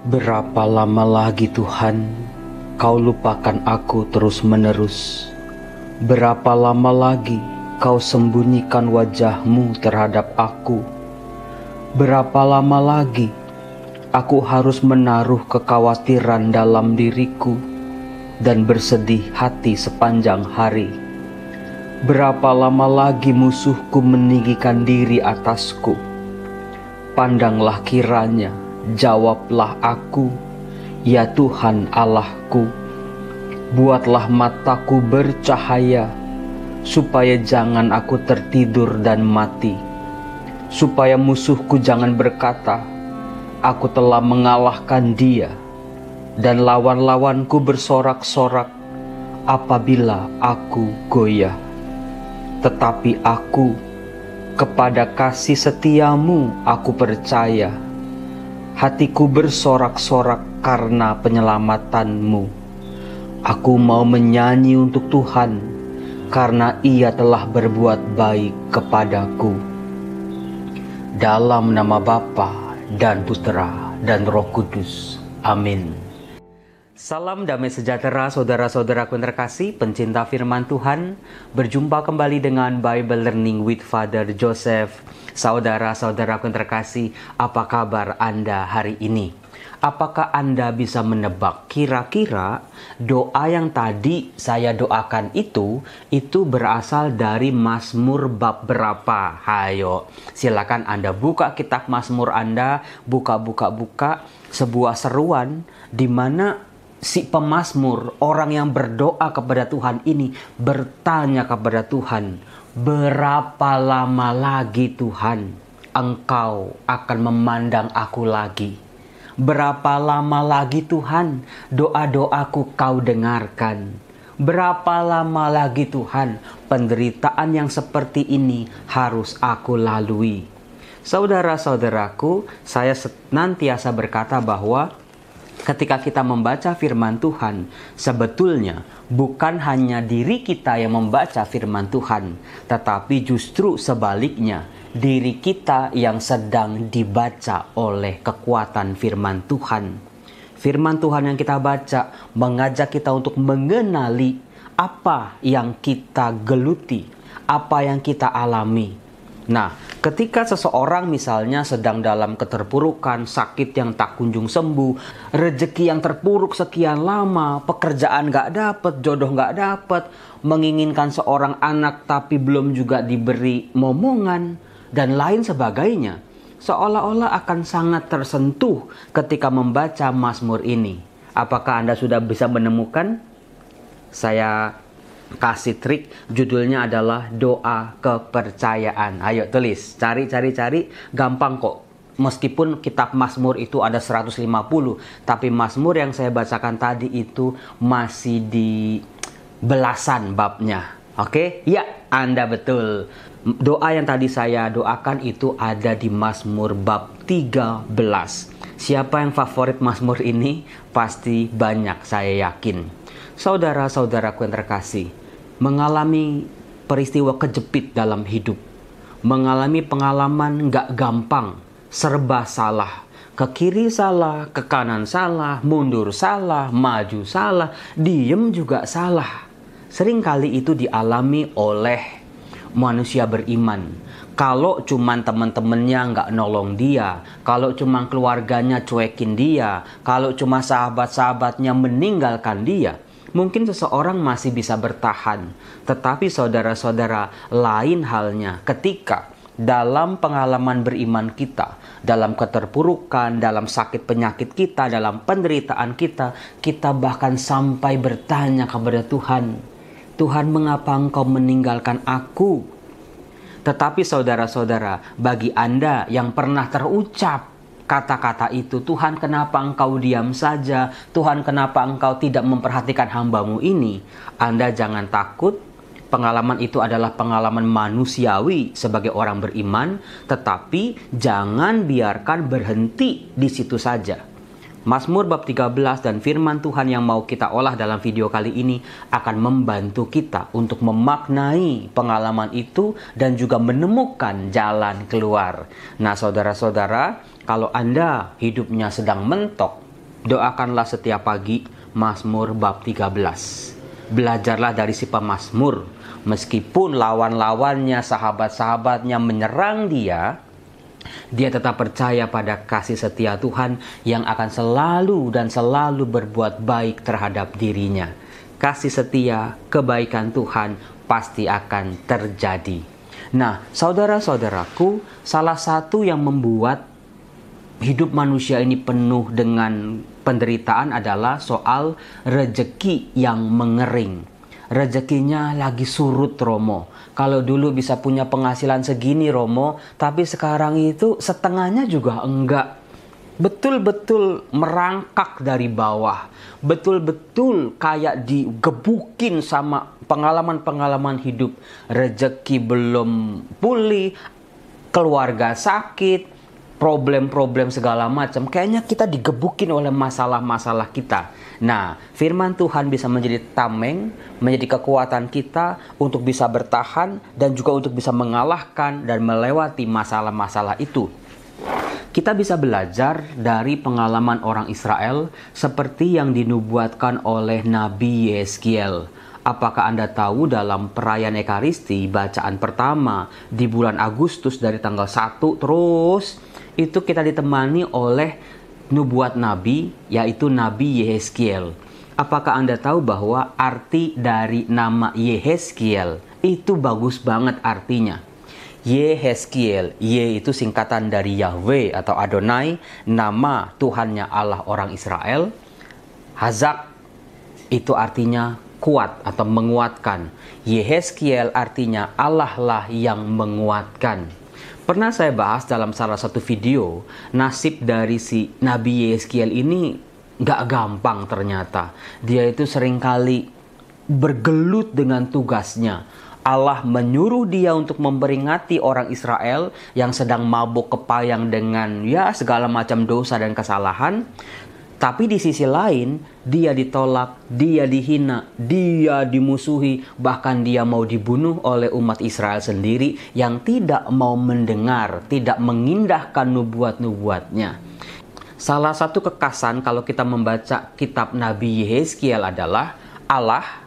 Berapa lama lagi Tuhan, Kau lupakan aku terus-menerus? Berapa lama lagi Kau sembunyikan wajah-Mu terhadap aku? Berapa lama lagi aku harus menaruh kekhawatiran dalam diriku dan bersedih hati sepanjang hari? Berapa lama lagi musuhku meninggikan diri atasku? Pandanglah kiranya, jawablah aku, ya Tuhan Allahku. Buatlah mataku bercahaya, supaya jangan aku tertidur dan mati. Supaya musuhku jangan berkata, aku telah mengalahkan dia, dan lawan-lawanku bersorak-sorak apabila aku goyah. Tetapi aku, kepada kasih setiamu aku percaya. Hatiku bersorak-sorak karena penyelamatanmu. Aku mau menyanyi untuk Tuhan, karena Ia telah berbuat baik kepadaku. Dalam nama Bapa dan Putera dan Roh Kudus. Amin. Salam damai sejahtera saudara-saudaraku yang terkasih, pencinta firman Tuhan. Berjumpa kembali dengan Bible Learning with Father Joseph. Saudara-saudaraku yang terkasih, apa kabar Anda hari ini? Apakah Anda bisa menebak kira-kira doa yang tadi saya doakan itu berasal dari Mazmur bab berapa? Hayo, silakan Anda buka kitab Mazmur Anda, buka sebuah seruan di mana si pemazmur, orang yang berdoa kepada Tuhan ini bertanya kepada Tuhan, berapa lama lagi Tuhan Engkau akan memandang aku lagi? Berapa lama lagi Tuhan doa-doaku Kau dengarkan? Berapa lama lagi Tuhan penderitaan yang seperti ini harus aku lalui? Saudara-saudaraku, saya senantiasa berkata bahwa ketika kita membaca firman Tuhan, sebetulnya bukan hanya diri kita yang membaca firman Tuhan, tetapi justru sebaliknya, diri kita yang sedang dibaca oleh kekuatan firman Tuhan. Firman Tuhan yang kita baca mengajak kita untuk mengenali apa yang kita geluti, apa yang kita alami. Nah, ketika seseorang misalnya sedang dalam keterpurukan, sakit yang tak kunjung sembuh, rezeki yang terpuruk sekian lama, pekerjaan gak dapet, jodoh gak dapet, menginginkan seorang anak tapi belum juga diberi momongan, dan lain sebagainya, seolah-olah akan sangat tersentuh ketika membaca Mazmur ini. Apakah Anda sudah bisa menemukan? Saya kasih trik, judulnya adalah doa kepercayaan. Ayo tulis, cari, gampang kok. Meskipun kitab Mazmur itu ada 150, tapi Mazmur yang saya bacakan tadi itu masih di belasan babnya. Oke? Ya, Anda betul. Doa yang tadi saya doakan itu ada di Mazmur bab 13. Siapa yang favorit Mazmur ini? Pasti banyak, saya yakin. Saudara-saudaraku yang terkasih, mengalami peristiwa kejepit dalam hidup, mengalami pengalaman gak gampang, serba salah, ke kiri salah, ke kanan salah, mundur salah, maju salah, diem juga salah. Seringkali itu dialami oleh manusia beriman. Kalau cuman teman-temannya nggak nolong dia, kalau cuman keluarganya cuekin dia, kalau cuma sahabat-sahabatnya meninggalkan dia, mungkin seseorang masih bisa bertahan. Tetapi saudara-saudara, lain halnya ketika dalam pengalaman beriman kita, dalam keterpurukan, dalam sakit penyakit kita, dalam penderitaan kita, kita bahkan sampai bertanya kepada Tuhan, Tuhan, mengapa Engkau meninggalkan aku? Tetapi saudara-saudara, bagi Anda yang pernah terucap kata-kata itu, Tuhan, kenapa Engkau diam saja? Tuhan, kenapa Engkau tidak memperhatikan hamba-Mu ini? Anda jangan takut, pengalaman itu adalah pengalaman manusiawi sebagai orang beriman, tetapi jangan biarkan berhenti di situ saja. Mazmur bab 13 dan firman Tuhan yang mau kita olah dalam video kali ini akan membantu kita untuk memaknai pengalaman itu dan juga menemukan jalan keluar. Nah, saudara-saudara, kalau Anda hidupnya sedang mentok, Doakanlah setiap pagi. Mazmur bab 13. Belajarlah dari si pemazmur. Meskipun lawan-lawannya, sahabat-sahabatnya menyerang dia tetap percaya pada kasih setia Tuhan yang akan selalu dan selalu berbuat baik terhadap dirinya. Kasih setia, kebaikan Tuhan pasti akan terjadi. Nah, saudara-saudaraku, salah satu yang membuat hidup manusia ini penuh dengan penderitaan adalah soal rejeki yang mengering. Rezekinya lagi surut, Romo. Kalau dulu bisa punya penghasilan segini, Romo, tapi sekarang itu setengahnya juga enggak. Betul-betul merangkak dari bawah. Betul-betul kayak digebukin sama pengalaman-pengalaman hidup. Rezeki belum pulih, keluarga sakit, problem-problem segala macam. Kayaknya kita digebukin oleh masalah-masalah kita. Nah, firman Tuhan bisa menjadi tameng, menjadi kekuatan kita untuk bisa bertahan dan juga untuk bisa mengalahkan dan melewati masalah-masalah itu. Kita bisa belajar dari pengalaman orang Israel seperti yang dinubuatkan oleh Nabi Yeskiel. Apakah Anda tahu dalam perayaan Ekaristi, bacaan pertama di bulan Agustus dari tanggal 1 terus, itu kita ditemani oleh nubuat Nabi, yaitu Nabi Yeskiel. Apakah Anda tahu bahwa arti dari nama Yeskiel itu bagus banget artinya? Yeskiel, Ye itu singkatan dari Yahweh atau Adonai, nama Tuhannya Allah orang Israel. Hazak itu artinya kuat atau menguatkan. Yeskiel artinya Allah lah yang menguatkan. Pernah saya bahas dalam salah satu video, nasib dari si Nabi Yeskiel ini gak gampang ternyata. Dia itu seringkali bergelut dengan tugasnya. Allah menyuruh dia untuk memperingati orang Israel yang sedang mabuk kepayang dengan segala macam dosa dan kesalahan. Tapi di sisi lain, dia ditolak, dia dihina, dia dimusuhi, bahkan dia mau dibunuh oleh umat Israel sendiri yang tidak mau mendengar, tidak mengindahkan nubuat-nubuatnya. Salah satu kekasan kalau kita membaca kitab Nabi Yeskiel adalah Allah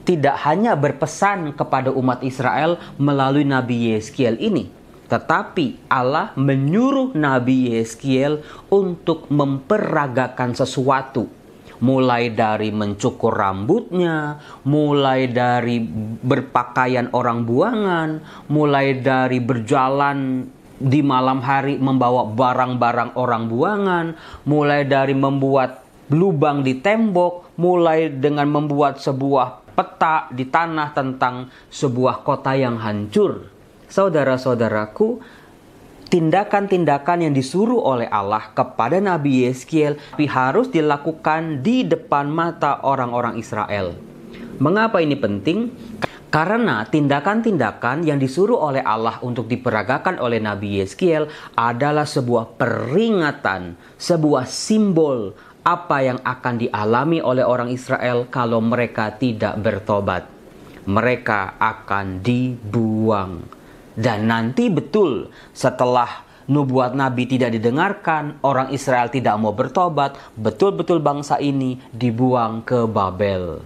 tidak hanya berpesan kepada umat Israel melalui Nabi Yeskiel ini, tetapi Allah menyuruh Nabi Yeskiel untuk memperagakan sesuatu. Mulai dari mencukur rambutnya, mulai dari berpakaian orang buangan, mulai dari berjalan di malam hari membawa barang-barang orang buangan, mulai dari membuat lubang di tembok, mulai dengan membuat sebuah peta di tanah tentang sebuah kota yang hancur. Saudara-saudaraku, tindakan-tindakan yang disuruh oleh Allah kepada Nabi Yeskiel harus dilakukan di depan mata orang-orang Israel. Mengapa ini penting? Karena tindakan-tindakan yang disuruh oleh Allah untuk diperagakan oleh Nabi Yeskiel adalah sebuah peringatan, sebuah simbol apa yang akan dialami oleh orang Israel kalau mereka tidak bertobat. Mereka akan dibuang. Dan nanti betul setelah nubuat Nabi tidak didengarkan, orang Israel tidak mau bertobat, betul-betul bangsa ini dibuang ke Babel.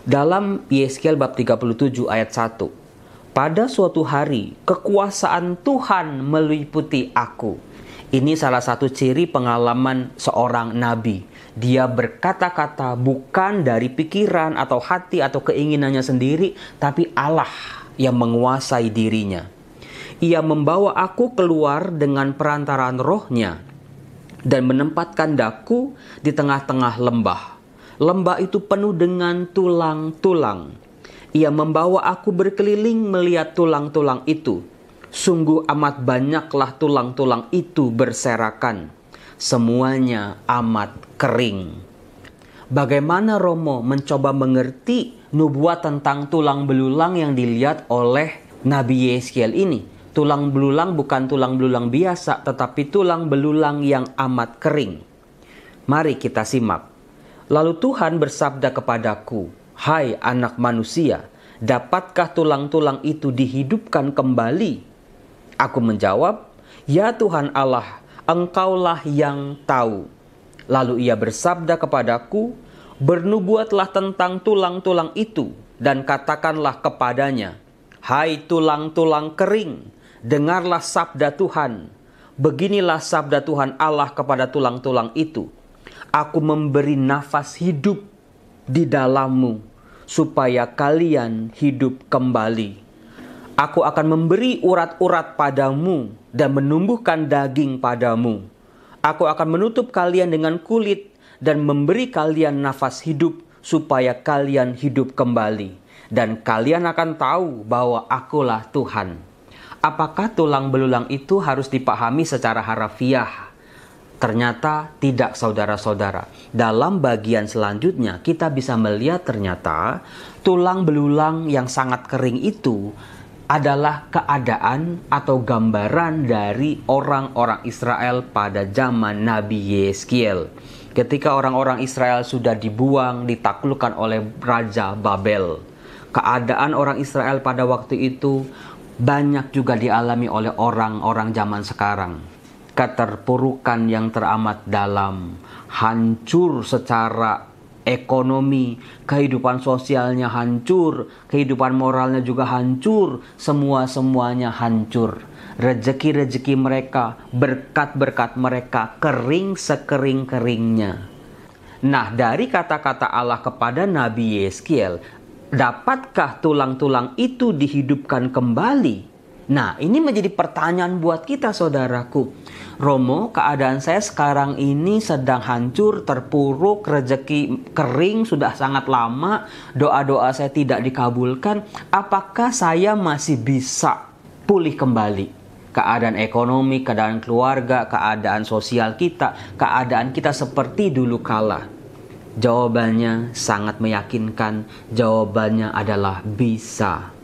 Dalam Yeskiel bab 37 ayat 1, pada suatu hari kekuasaan Tuhan meliputi aku. Ini salah satu ciri pengalaman seorang nabi. Dia berkata-kata bukan dari pikiran atau hati atau keinginannya sendiri, tapi Allah yang menguasai dirinya. Ia membawa aku keluar dengan perantaraan rohnya dan menempatkan daku di tengah-tengah lembah. Lembah itu penuh dengan tulang-tulang. Ia membawa aku berkeliling melihat tulang-tulang itu. Sungguh amat banyaklah tulang-tulang itu berserakan. Semuanya amat kering. Bagaimana Romo mencoba mengerti nubuat tentang tulang belulang yang dilihat oleh Nabi Yeskiel ini? Tulang belulang bukan tulang belulang biasa, tetapi tulang belulang yang amat kering. Mari kita simak. Lalu Tuhan bersabda kepadaku, "Hai anak manusia, dapatkah tulang-tulang itu dihidupkan kembali?" Aku menjawab, "Ya Tuhan Allah, Engkaulah yang tahu." Lalu ia bersabda kepadaku, bernubuatlah tentang tulang-tulang itu, dan katakanlah kepadanya, hai tulang-tulang kering, dengarlah sabda Tuhan. Beginilah sabda Tuhan Allah kepada tulang-tulang itu. Aku memberi nafas hidup di dalammu, supaya kalian hidup kembali. Aku akan memberi urat-urat padamu dan menumbuhkan daging padamu. Aku akan menutup kalian dengan kulit dan memberi kalian nafas hidup supaya kalian hidup kembali. Dan kalian akan tahu bahwa akulah Tuhan. Apakah tulang belulang itu harus dipahami secara harafiah? Ternyata tidak, saudara-saudara. Dalam bagian selanjutnya kita bisa melihat ternyata tulang belulang yang sangat kering itu adalah keadaan atau gambaran dari orang-orang Israel pada zaman Nabi Yeskiel. Ketika orang-orang Israel sudah dibuang, ditaklukkan oleh Raja Babel. Keadaan orang Israel pada waktu itu banyak juga dialami oleh orang-orang zaman sekarang. Keterpurukan yang teramat dalam, hancur secara ekonomi, kehidupan sosialnya hancur, kehidupan moralnya juga hancur, semuanya hancur. Rezeki-rezeki mereka, berkat-berkat mereka kering sekering-keringnya. Nah, dari kata-kata Allah kepada Nabi Yeskiel, dapatkah tulang-tulang itu dihidupkan kembali? Nah, ini menjadi pertanyaan buat kita, saudaraku. Romo, keadaan saya sekarang ini sedang hancur, terpuruk, rezeki kering, sudah sangat lama, doa-doa saya tidak dikabulkan. Apakah saya masih bisa pulih kembali? Keadaan ekonomi, keadaan keluarga, keadaan sosial kita, keadaan kita seperti dulu kala. Jawabannya sangat meyakinkan, jawabannya adalah bisa.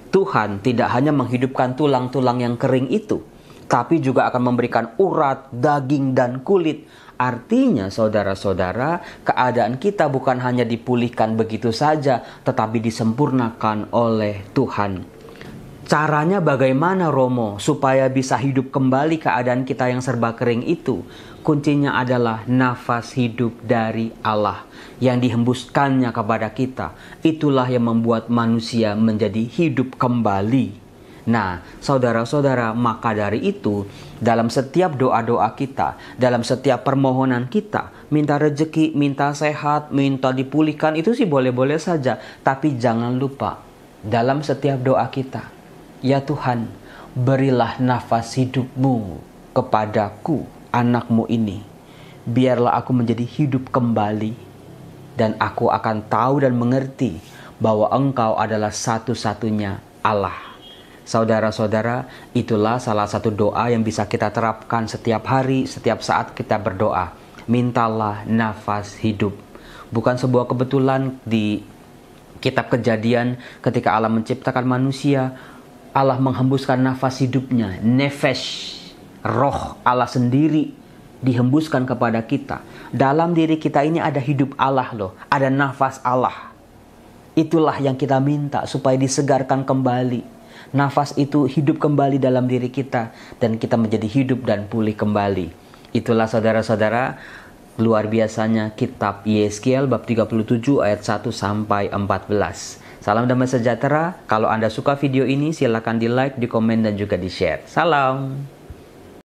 Tuhan tidak hanya menghidupkan tulang-tulang yang kering itu, tapi juga akan memberikan urat, daging, dan kulit. Artinya, saudara-saudara, keadaan kita bukan hanya dipulihkan begitu saja, tetapi disempurnakan oleh Tuhan. Caranya bagaimana, Romo, supaya bisa hidup kembali keadaan kita yang serba kering itu? Kuncinya adalah nafas hidup dari Allah yang dihembuskannya kepada kita. Itulah yang membuat manusia menjadi hidup kembali. Nah, saudara-saudara, maka dari itu, dalam setiap doa-doa kita, dalam setiap permohonan kita, minta rezeki, minta sehat, minta dipulihkan, itu sih boleh-boleh saja. Tapi jangan lupa, dalam setiap doa kita, ya Tuhan, berilah nafas hidupmu kepadaku, anakmu ini. Biarlah aku menjadi hidup kembali. Dan aku akan tahu dan mengerti bahwa Engkau adalah satu-satunya Allah. Saudara-saudara, itulah salah satu doa yang bisa kita terapkan setiap hari, setiap saat kita berdoa. Mintalah nafas hidup. Bukan sebuah kebetulan di kitab Kejadian ketika Allah menciptakan manusia, Allah menghembuskan nafas hidupnya, nefesh, roh Allah sendiri dihembuskan kepada kita. Dalam diri kita ini ada hidup Allah loh, ada nafas Allah. Itulah yang kita minta supaya disegarkan kembali. Nafas itu hidup kembali dalam diri kita dan kita menjadi hidup dan pulih kembali. Itulah saudara-saudara, luar biasanya kitab Yeskiel bab 37 ayat 1 sampai 14. Salam damai sejahtera. Kalau Anda suka video ini, silakan di like, di komen, dan juga di share. Salam.